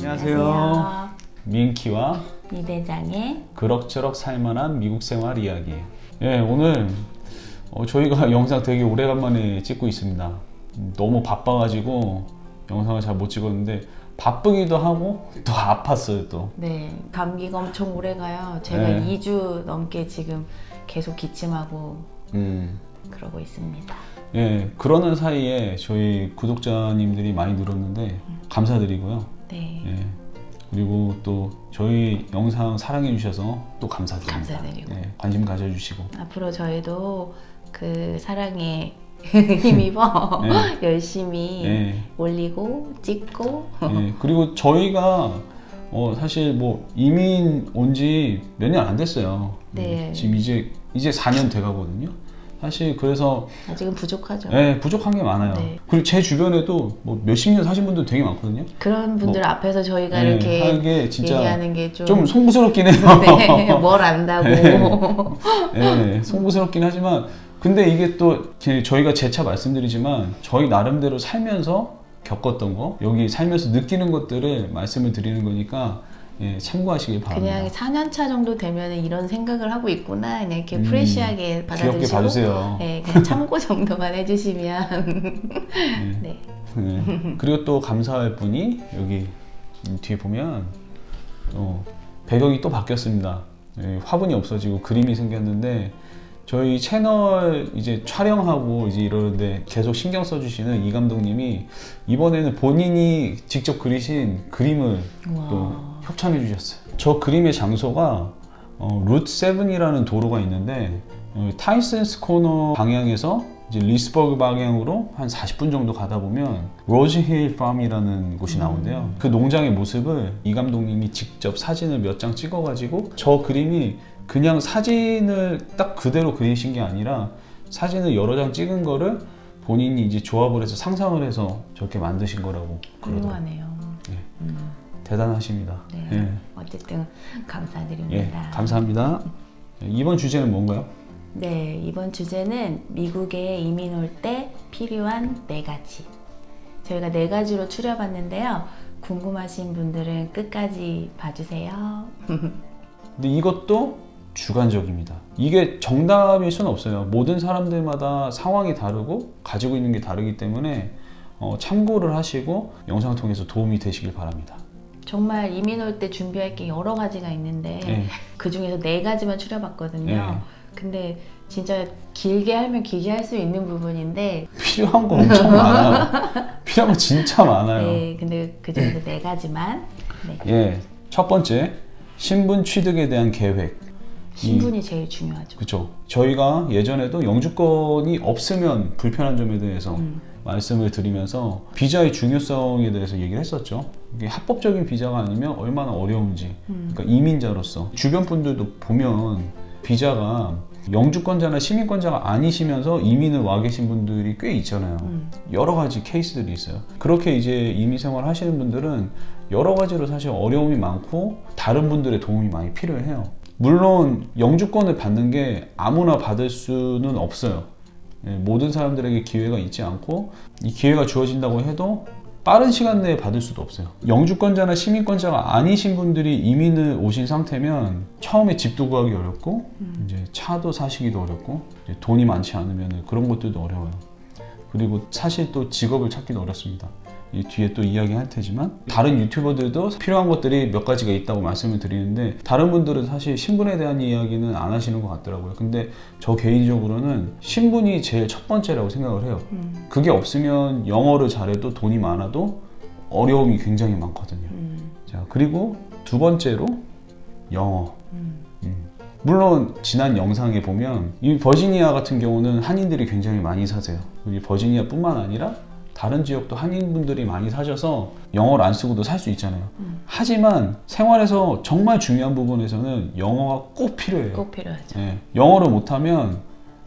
안녕하세요. 민키와 이대장의 그럭저럭 살만한 미국 생활 이야기. 예, 오늘 저희가 영상 되게 오래간만에 찍고 있습니다. 너무 바빠가지고 영상을 잘 못 찍었는데 바쁘기도 하고 또 아팠어요 또. 네, 감기가 엄청 오래가요. 제가 네. 2주 넘게 지금 계속 기침하고 그러고 있습니다. 예, 그러는 사이에 저희 구독자님들이 많이 늘었는데 감사드리고요. 네, 예, 그리고 또 저희 영상 사랑해 주셔서 또 감사드립니다. 감사드리고. 예, 관심 가져주시고. 앞으로 저희도 그 사랑에 힘입어 네. 열심히 예, 올리고 찍고 예, 그리고 저희가 사실 뭐 이민 온 지 몇 년 안 됐어요. 네. 지금 이제 4년 돼 가거든요. 사실 그래서 아직은 부족하죠. 부족한 게 많아요. 네. 그리고 제 주변에도 뭐 몇십 년 사신 분들 되게 많거든요. 그런 분들 뭐, 앞에서 저희가 네, 이렇게 하는 게 진짜 얘기하는 게 좀 송구스럽긴 해요. 네, 뭘 안다고. 네, 송구스럽긴 하지만 근데 이게 또 저희가 재차 말씀드리지만 저희 나름대로 살면서 겪었던 거, 여기 살면서 느끼는 것들을 말씀을 드리는 거니까 참고하시길 바랍니다. 그냥 4년차 정도 되면 이런 생각을 하고 있구나 그냥 이렇게 프레시하게 귀엽게 받아들이시고 봐주세요. 네, 그냥 참고 정도만 해주시면 네. 네. 그리고 또 감사할 분이 여기 뒤에 보면 배경이 또 바뀌었습니다. 화분이 없어지고 그림이 생겼는데 저희 채널 이제 촬영하고 이제 이러는데 계속 신경 써주시는 이 감독님이 이번에는 본인이 직접 그리신 그림을 우와. 또 협찬해 주셨어요. 저 그림의 장소가 루트 7이라는 도로가 있는데 타이슨스 코너 방향에서 이제 리스버그 방향으로 한 40분 정도 가다 보면 로즈힐 팜이라는 곳이 나오는데요. 그 농장의 모습을 이 감독님이 직접 사진을 몇 장 찍어가지고 저 그림이 그냥 사진을 딱 그대로 그리신 게 아니라 사진을 여러 장 찍은 거를 본인이 이제 조합을 해서 상상을 해서 저렇게 만드신 거라고 그러더라고요. 훌륭하네요. 네. 대단하십니다. 네. 예. 어쨌든 예, 감사드립니다. 감사합니다. 이번 주제는 뭔가요? 네, 이번 주제는 미국에 이민 올 때 필요한 4가지. 저희가 4가지로 추려봤는데요. 궁금하신 분들은 끝까지 봐주세요. 근데 이것도 주관적입니다. 이게 정답일 수는 없어요. 모든 사람들마다 상황이 다르고 가지고 있는 게 다르기 때문에 참고를 하시고 영상을 통해서 도움이 되시길 바랍니다. 정말 이민 올 때 준비할 게 여러 가지가 있는데 네. 그 중에서 4가지만 추려봤거든요. 네. 근데 진짜 길게 하면 길게 할 수 있는 부분인데 필요한 거 엄청 많아요. 필요한 거 진짜 많아요. 네, 근데 그 중에서 4가지만 네. 예, 첫 번째 신분 취득에 대한 계획. 신분이 제일 중요하죠. 그렇죠. 저희가 예전에도 영주권이 없으면 불편한 점에 대해서 말씀을 드리면서 비자의 중요성에 대해서 얘기를 했었죠. 이게 합법적인 비자가 아니면 얼마나 어려운지. 그러니까 이민자로서 주변 분들도 보면 비자가 영주권자나 시민권자가 아니시면서 이민을 와 계신 분들이 꽤 있잖아요. 여러 가지 케이스들이 있어요. 그렇게 이제 이민 생활 하시는 분들은 여러 가지로 사실 어려움이 많고 다른 분들의 도움이 많이 필요해요. 물론 영주권을 받는 게 아무나 받을 수는 없어요. 모든 사람들에게 기회가 있지 않고 이 기회가 주어진다고 해도 빠른 시간 내에 받을 수도 없어요. 영주권자나 시민권자가 아니신 분들이 이민을 오신 상태면 처음에 집도 구하기 어렵고 이제 차도 사시기도 어렵고 이제 돈이 많지 않으면 그런 것들도 어려워요. 그리고 사실 또 직업을 찾기도 어렵습니다. 이 뒤에 또 이야기할 테지만 다른 유튜버들도 필요한 것들이 몇 가지가 있다고 말씀을 드리는데 다른 분들은 사실 신분에 대한 이야기는 안 하시는 것 같더라고요. 근데 저 개인적으로는 신분이 제일 첫 번째라고 생각을 해요. 그게 없으면 영어를 잘해도 돈이 많아도 어려움이 굉장히 많거든요. 자, 그리고 두 번째로 영어. 물론 지난 영상에 보면 이 버지니아 같은 경우는 한인들이 굉장히 많이 사세요. 이 버지니아뿐만 아니라 다른 지역도 한인분들이 많이 사셔서 영어를 안 쓰고도 살 수 있잖아요. 하지만 생활에서 정말 중요한 부분에서는 영어가 꼭 필요해요. 꼭 필요하죠. 영어를 못하면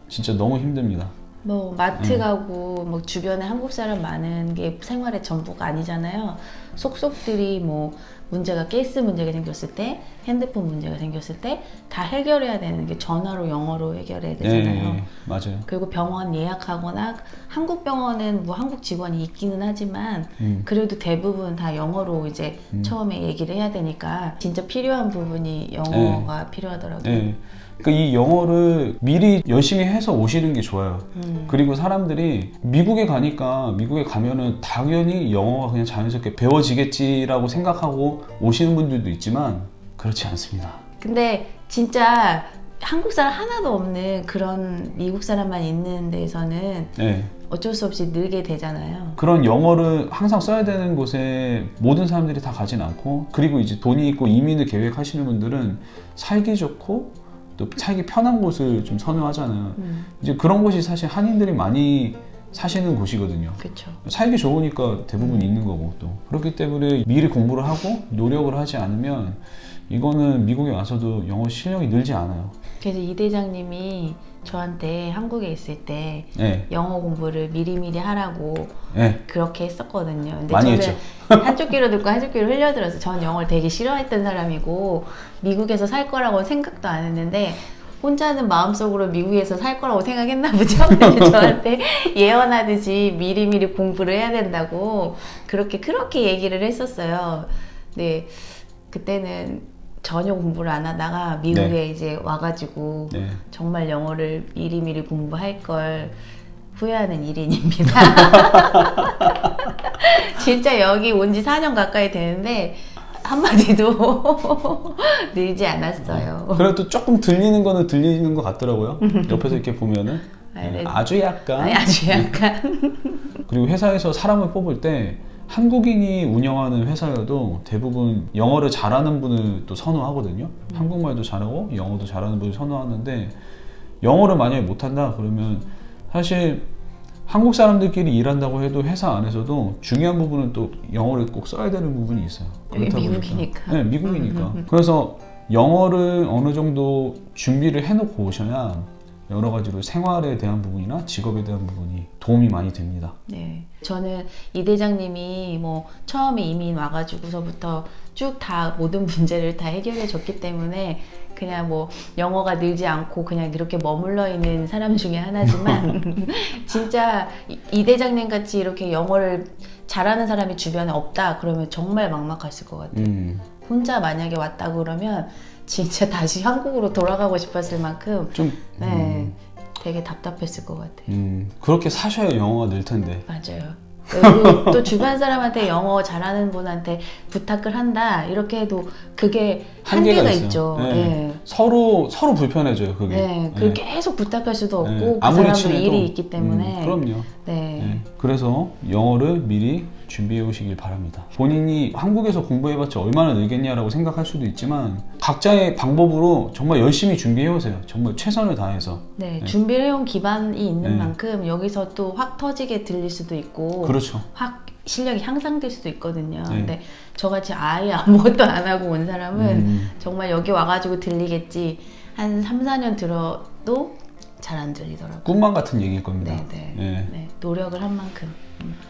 진짜 너무 힘듭니다. 뭐 마트 가고 뭐 주변에 한국 사람 많은 게 생활의 전부가 아니잖아요. 속속들이 뭐 문제가 가스 문제가 생겼을 때, 핸드폰 문제가 생겼을 때 다 해결해야 되는 게 전화로 영어로 해결해야 되잖아요. 네, 맞아요. 그리고 병원 예약하거나 한국 병원은 뭐 한국 직원이 있기는 하지만 그래도 대부분 다 영어로 이제 처음에 얘기를 해야 되니까 진짜 필요한 부분이 영어가 필요하더라고요. 네. 그러니까 이 영어를 미리 열심히 해서 오시는 게 좋아요. 그리고 사람들이 미국에 가니까 미국에 가면은 당연히 영어가 그냥 자연스럽게 배워지겠지라고 생각하고 오시는 분들도 있지만 그렇지 않습니다. 근데 진짜 한국 사람 하나도 없는 그런 미국 사람만 있는 데서는 네. 어쩔 수 없이 늘게 되잖아요. 그런 영어를 항상 써야 되는 곳에 모든 사람들이 다 가진 않고, 그리고 이제 돈이 있고 이민을 계획하시는 분들은 살기 좋고 또 살기 편한 곳을 좀 선호하잖아요. 이제 그런 곳이 사실 한인들이 많이 사시는 곳이거든요. 그렇죠. 살기 좋으니까 대부분 있는 거고, 또 그렇기 때문에 미리 공부를 하고 노력을 하지 않으면 이거는 미국에 와서도 영어 실력이 늘지 않아요. 그래서 이 대장님이 저한테 한국에 있을 때 네. 영어 공부를 미리미리 하라고 네. 그렇게 했었거든요. 근데 많이 저는 했죠. 한쪽 귀로 듣고 한쪽 귀로 흘려들어서 전 영어를 되게 싫어했던 사람이고 미국에서 살 거라고 생각도 안 했는데 혼자는 마음속으로 미국에서 살 거라고 생각했나 보죠. 그래서 저한테 예언하듯이 미리미리 공부를 해야 된다고 그렇게 얘기를 했었어요. 네, 그때는 전혀 공부를 안 하다가 미국에 네. 이제 와가지고 네. 정말 영어를 미리미리 공부할 걸 후회하는 일인입니다. 진짜 여기 온 지 4년 가까이 되는데 한마디도 늘지 않았어요. 그래도 조금 들리는 거는 들리는 것 같더라고요. 옆에서 이렇게 보면은 네. 아주 약간. 아니, 아주 약간. 그리고 회사에서 사람을 뽑을 때 한국인이 운영하는 회사여도 대부분 영어를 잘하는 분을 또 선호하거든요. 한국말도 잘하고 영어도 잘하는 분을 선호하는데, 영어를 만약에 못한다 그러면 사실 한국 사람들끼리 일한다고 해도 회사 안에서도 중요한 부분은 또 영어를 꼭 써야 되는 부분이 있어요. 여기 그렇다 보니까. 미국이니까. 네, 미국이니까. 그래서 영어를 어느 정도 준비를 해놓고 오셔야 여러 가지로 생활에 대한 부분이나 직업에 대한 부분이 도움이 많이 됩니다. 네, 저는 이 대장님이 뭐 처음에 이민 와가지고서부터 쭉 다 모든 문제를 다 해결해 줬기 때문에 그냥 뭐 영어가 늘지 않고 그냥 이렇게 머물러 있는 사람 중에 하나지만 진짜 이 대장님 같이 이렇게 영어를 잘하는 사람이 주변에 없다 그러면 정말 막막했을 것 같아요. 혼자 만약에 왔다 그러면 진짜 다시 한국으로 돌아가고 싶었을 만큼 좀 네, 되게 답답했을 것 같아요. 그렇게 사셔야 영어가 늘 텐데. 맞아요. 그리고 또 주변 사람한테 영어 잘하는 분한테 부탁을 한다 이렇게 해도 그게 한계가 있어요. 있죠. 네. 네. 서로 불편해져요, 그게. 네, 그 계속 부탁할 수도 없고 네. 그 아무리 사람도 친해도, 일이 있기 때문에 그럼요. 네. 네. 그래서 영어를 미리 준비해 오시길 바랍니다. 본인이 한국에서 공부해봤자 얼마나 늘겠냐라고 생각할 수도 있지만 각자의 방법으로 정말 열심히 준비해 오세요. 정말 최선을 다해서. 네, 준비를 해온 기반이 있는 네. 만큼 여기서 또 확 터지게 들릴 수도 있고 그렇죠. 확 실력이 향상될 수도 있거든요. 네. 근데 저같이 아예 아무것도 안 하고 온 사람은 정말 여기 와가지고 들리겠지 한 3, 4년 들어도 잘 안 들리더라고요. 꿈만 같은 얘기일 겁니다. 네. 네. 네, 노력을 한 만큼.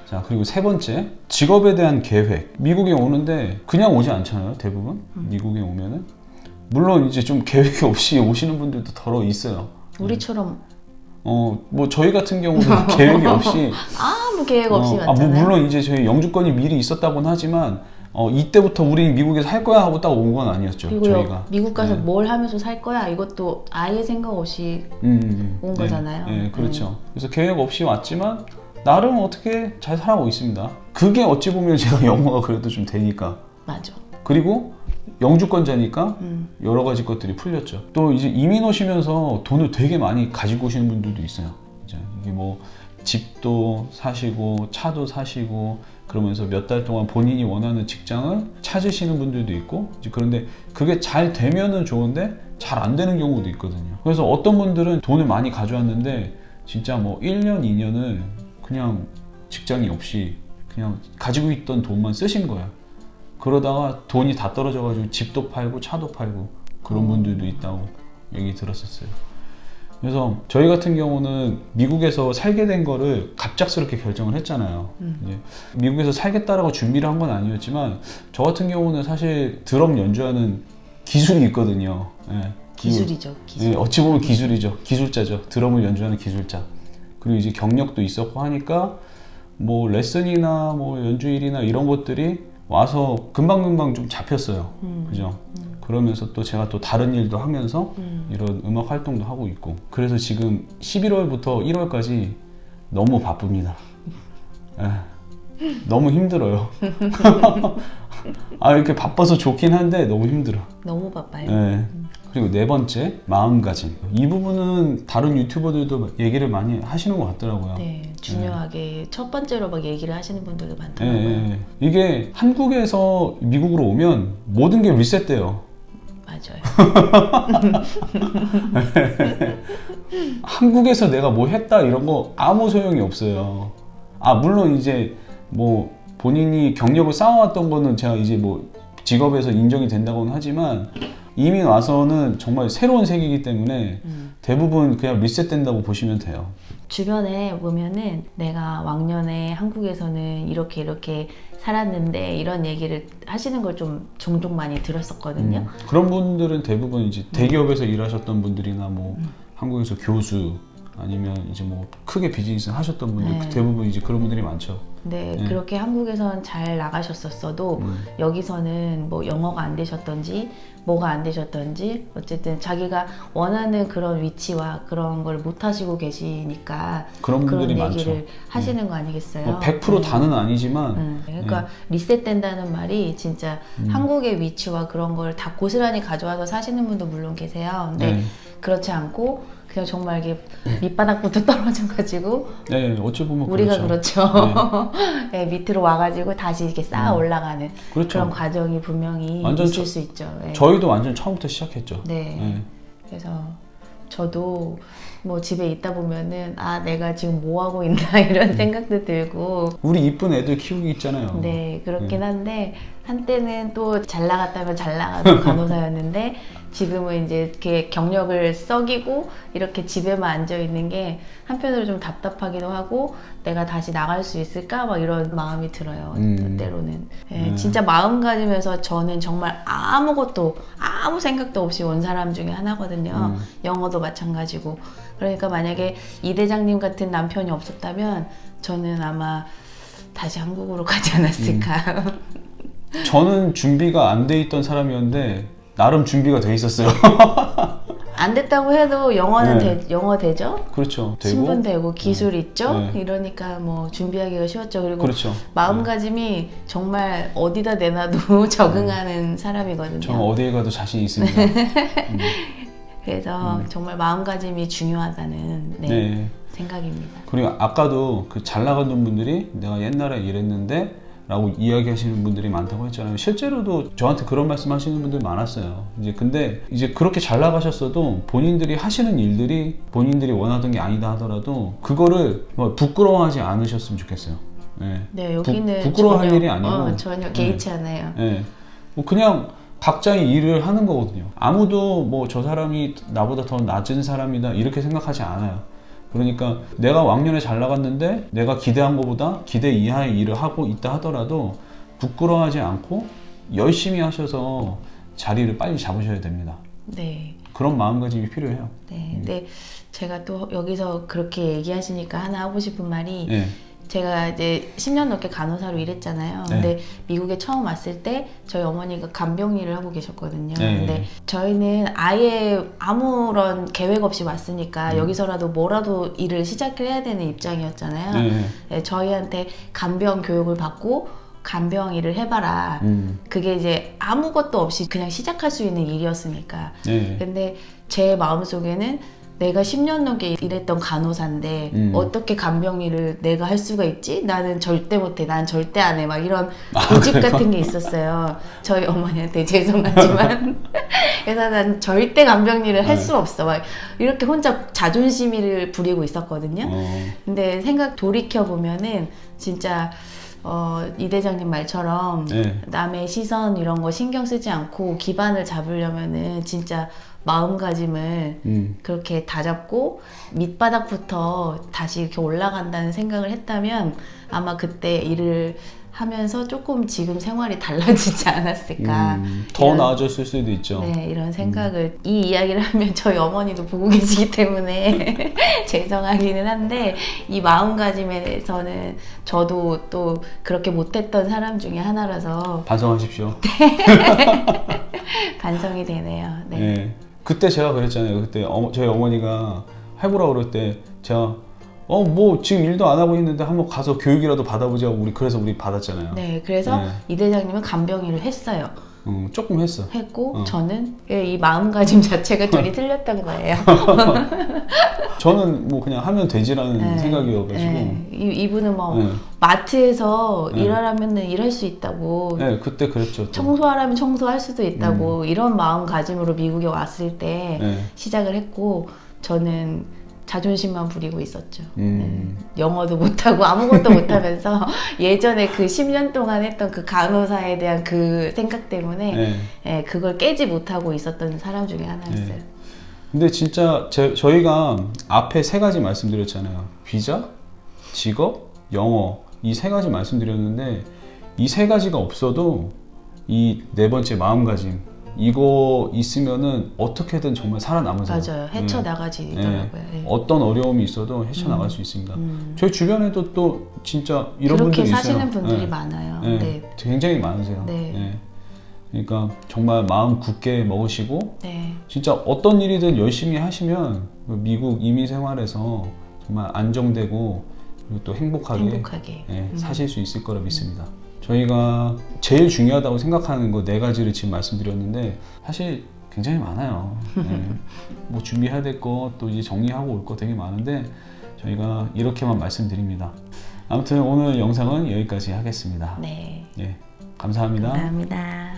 자, 그리고 세 번째, 직업에 대한 계획. 미국에 오는데 그냥 오지 않잖아요, 대부분. 미국에 오면은 물론 이제 좀 계획이 없이 오시는 분들도 더러 있어요. 우리처럼 뭐 저희 같은 경우는 계획이 없이 아무 계획 없이 뭐 왔잖아요. 물론 이제 저희 영주권이 미리 있었다고는 하지만 이때부터 우리 미국에서 할 거야 하고 딱 온 건 아니었죠. 그리고 저희가. 미국 가서 네. 뭘 하면서 살 거야 이것도 아예 생각 없이 온 거잖아요. 네, 그렇죠. 그래서 계획 없이 왔지만 나름 어떻게 잘 살아가고 있습니다. 그게 어찌 보면 제가 영어가 그래도 좀 되니까. 맞아. 그리고 영주권자니까 여러 가지 것들이 풀렸죠. 또 이제 이민 오시면서 돈을 되게 많이 가지고 오시는 분들도 있어요. 이제 이게 뭐 집도 사시고 차도 사시고 그러면서 몇 달 동안 본인이 원하는 직장을 찾으시는 분들도 있고, 이제 그런데 그게 잘 되면은 좋은데 잘 안 되는 경우도 있거든요. 그래서 어떤 분들은 돈을 많이 가져왔는데 진짜 뭐 1년, 2년을 그냥 직장이 없이 그냥 가지고 있던 돈만 쓰신 거예요. 그러다가 돈이 다 떨어져가지고 집도 팔고 차도 팔고 그런 분들도 있다고 얘기 들었었어요. 그래서 저희 같은 경우는 미국에서 살게 된 거를 갑작스럽게 결정을 했잖아요. 이제 미국에서 살겠다라고 준비를 한 건 아니었지만 저 같은 경우는 사실 드럼 연주하는 기술이 있거든요. 예, 기술이죠. 기술. 예, 어찌 보면 기술이죠. 기술자죠. 드럼을 연주하는 기술자. 그리고 이제 경력도 있었고 하니까 뭐 레슨이나 뭐 연주일이나 이런 것들이 와서 금방금방 좀 잡혔어요. 그죠? 그러면서 또 제가 또 다른 일도 하면서 이런 음악 활동도 하고 있고 그래서 지금 11월부터 1월까지 너무 바쁩니다. 너무 힘들어요. 아 이렇게 바빠서 좋긴 한데 너무 힘들어. 너무 바빠요. 네. 그리고 네 번째 마음가짐. 이 부분은 다른 유튜버들도 얘기를 많이 하시는 것 같더라고요. 네, 중요하게 첫 번째로 막 얘기를 하시는 분들도 많더라고요. 네. 이게 한국에서 미국으로 오면 모든 게 리셋돼요. 맞아요. 한국에서 내가 뭐 했다 이런 거 아무 소용이 없어요. 아 물론 이제 뭐 본인이 경력을 쌓아왔던 거는 제가 이제 뭐 직업에서 인정이 된다고는 하지만 이민 와서는 정말 새로운 세계이기 때문에 대부분 그냥 리셋된다고 보시면 돼요. 주변에 보면은 내가 왕년에 한국에서는 이렇게 살았는데 이런 얘기를 하시는 걸 좀 종종 많이 들었었거든요. 그런 분들은 대부분 이제 대기업에서 일하셨던 분들이나 뭐 한국에서 교수 아니면 이제 뭐 크게 비즈니스 하셨던 분들 네. 대부분 이제 그런 분들이 많죠. 네, 네. 그렇게 한국에선 잘 나가셨었어도 여기서는 뭐 영어가 안 되셨던지 뭐가 안 되셨던지 어쨌든 자기가 원하는 그런 위치와 그런 걸 못 하시고 계시니까 그런 분들이 그런 많죠. 얘기를 하시는 거 아니겠어요? 뭐 100% 다는 아니지만 그러니까 리셋된다는 말이 진짜 한국의 위치와 그런 걸 다 고스란히 가져와서 사시는 분도 물론 계세요. 근데 네. 그렇지 않고 그냥 정말 이게 밑바닥부터 떨어져가지고 네, 어찌 보면 우리가 그렇죠. 네, 밑으로 와가지고 다시 이렇게 쌓아 올라가는 그렇죠. 그런 과정이 분명히 완전 있을 수 있죠. 네. 저희도 완전 처음부터 시작했죠. 네. 네. 그래서 저도 뭐 집에 있다 보면은 아 내가 지금 뭐 하고 있나 이런 생각도 들고 우리 이쁜 애들 키우기 있잖아요. 네 그렇긴 한데 한때는 또 잘 나갔다면 잘 나가던 간호사였는데 지금은 이제 이렇게 경력을 썩이고 이렇게 집에만 앉아 있는 게 한편으로 좀 답답하기도 하고 내가 다시 나갈 수 있을까 막 이런 마음이 들어요. 때로는 진짜 마음가짐에서 저는 정말 아무것도 아무 생각도 없이 온 사람 중에 하나거든요. 영어도 마찬가지고 그러니까 만약에 이 대장님 같은 남편이 없었다면 저는 아마 다시 한국으로 가지 않았을까. 저는 준비가 안 돼 있던 사람이었는데 나름 준비가 돼 있었어요. 안 됐다고 해도 영어는 네. 영어 되죠? 그렇죠. 되고 신분 되고 기술 있죠? 네. 이러니까 뭐 준비하기가 쉬웠죠. 그리고 그렇죠. 마음가짐이 정말 어디다 내놔도 적응하는 사람이거든요. 저는 어디에 가도 자신 있습니다. 그래서 정말 마음가짐이 중요하다는 네. 생각입니다. 그리고 아까도 그 잘 나가는 분들이 내가 옛날에 이랬는데 라고 이야기하시는 분들이 많다고 했잖아요. 실제로도 저한테 그런 말씀 하시는 분들 많았어요. 이제 근데 이제 그렇게 잘 나가셨어도 본인들이 하시는 일들이 본인들이 원하던 게 아니다 하더라도 그거를 뭐 부끄러워하지 않으셨으면 좋겠어요. 네. 네, 여기는 부끄러워할 전혀, 일이 아니고 전혀 개의치 않아요. 네. 뭐 그냥 각자의 일을 하는 거거든요. 아무도 뭐 저 사람이 나보다 더 낮은 사람이다 이렇게 생각하지 않아요. 그러니까 내가 왕년에 잘 나갔는데 내가 기대한 것보다 기대 이하의 일을 하고 있다 하더라도 부끄러워하지 않고 열심히 하셔서 자리를 빨리 잡으셔야 됩니다. 네. 그런 마음가짐이 필요해요. 네. 근데 제가 또 여기서 그렇게 얘기하시니까 하나 하고 싶은 말이 네. 제가 이제 10년 넘게 간호사로 일했잖아요. 네. 근데 미국에 처음 왔을 때 저희 어머니가 간병 일을 하고 계셨거든요. 네. 근데 저희는 아예 아무런 계획 없이 왔으니까 여기서라도 뭐라도 일을 시작을 해야 되는 입장이었잖아요. 네. 네, 저희한테 간병 교육을 받고 간병 일을 해봐라. 그게 이제 아무것도 없이 그냥 시작할 수 있는 일이었으니까. 네. 근데 제 마음속에는 내가 10년 넘게 일했던 간호사인데 어떻게 간병 일을 내가 할 수가 있지? 나는 절대 못해. 난 절대 안 해. 막 이런 고집 같은 게 있었어요. 저희 어머니한테 죄송하지만. 그래서 난 절대 간병 일을 할 수 없어. 막 이렇게 혼자 자존심을 부리고 있었거든요. 근데 생각 돌이켜보면은 진짜 이 대장님 말처럼 네. 남의 시선 이런 거 신경 쓰지 않고 기반을 잡으려면은 진짜 마음가짐을 그렇게 다잡고 밑바닥부터 다시 이렇게 올라간다는 생각을 했다면 아마 그때 일을 하면서 조금 지금 생활이 달라지지 않았을까. 더 이런, 나아졌을 수도 있죠. 네, 이런 생각을 이 이야기를 하면 저희 어머니도 보고 계시기 때문에 죄송하기는 한데 이 마음가짐에서는 저도 또 그렇게 못했던 사람 중에 하나라서 반성하십시오. 반성이 되네요. 네. 네. 그때 제가 그랬잖아요. 그때 저희 어머니가 해보라 그럴 때 제가 뭐 지금 일도 안 하고 있는데 한번 가서 교육이라도 받아보자고 그래서 우리 받았잖아요. 네, 그래서 네. 이 대장님은 간병인을 했어요. 조금 했어. 했고 저는 이 마음가짐 자체가 둘이 틀렸던 거예요. 저는 뭐 그냥 하면 되지라는 네, 생각이어가지고. 네. 이분은 뭐 네. 마트에서 네. 일하라면은 일할 수 있다고, 네, 그때 그랬죠. 또. 청소하라면 청소할 수도 있다고 이런 마음가짐으로 미국에 왔을 때 네. 시작을 했고 저는 자존심만 부리고 있었죠. 음. 네. 영어도 못하고 아무것도 못하면서 예전에 그 10년 동안 했던 그 간호사에 대한 그 생각 때문에 네. 예, 그걸 깨지 못하고 있었던 사람 중에 하나였어요. 네. 근데 진짜 저희가 앞에 3가지 말씀드렸잖아요. 비자, 직업, 영어 이 3가지 말씀드렸는데 이 3가지가 없어도 이 4번째 마음가짐 이거 있으면은 어떻게든 정말 살아남으세요. 맞아요. 헤쳐나가지더라고요. 예. 어떤 어려움이 있어도 헤쳐나갈 수 있습니다. 저희 주변에도 또 진짜 이런 그렇게 분들이 있어요. 사시는 분들이 네. 많아요. 네. 네. 굉장히 많으세요. 네. 네. 그러니까 정말 마음 굳게 먹으시고 네. 진짜 어떤 일이든 열심히 하시면 미국 이민 생활에서 정말 안정되고 그리고 또 행복하게 예, 사실 수 있을 거라 믿습니다. 저희가 제일 중요하다고 생각하는 거 4가지를 지금 말씀드렸는데 사실 굉장히 많아요. 예. 뭐 준비해야 될 거 또 이제 정리하고 올 거 되게 많은데 저희가 이렇게만 말씀드립니다. 아무튼 오늘 영상은 여기까지 하겠습니다. 네. 예, 감사합니다. 감사합니다.